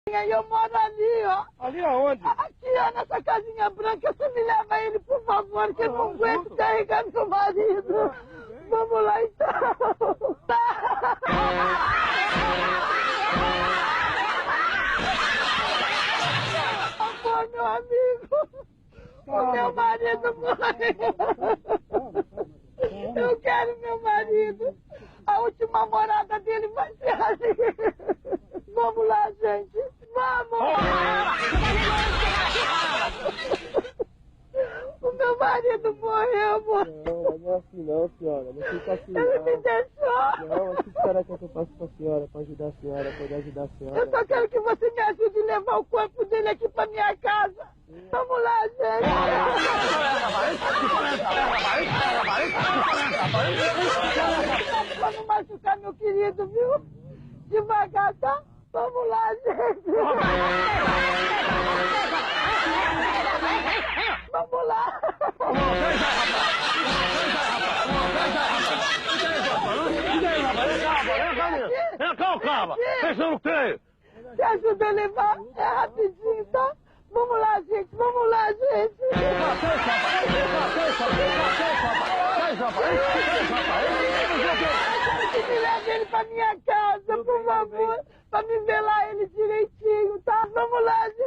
E eu moro ali, ó. Ali aonde? Aqui, ó, nessa casinha branca. Você me leva ele, por favor, que eu não aguento carregar meu marido. Vamos lá, então. Amor, meu amigo. O meu marido morreu. Eu quero meu marido. A última morada dele vai ser ali. Vamos lá, gente. Vamos! O meu marido morreu, amor. Não é assim não, senhora. Não fica assim não. Ele me deixou. Não, o que a senhora quer que eu faça pra senhora, pra ajudar a senhora, poder ajudar a senhora? Eu só quero que você me ajude a levar o corpo dele aqui pra minha casa. Vamos lá, gente. Pra não machucar meu querido, viu? Devagar, tá? Vamos lá, gente. Vamos lá. Calma! Deixa no creio! Me ajuda a levar, é rapidinho, tá? Vamos lá, gente, vamos lá, gente. Me leve ele pra minha casa, por favor, pra me velar ele direitinho, tá? Vamos lá, gente.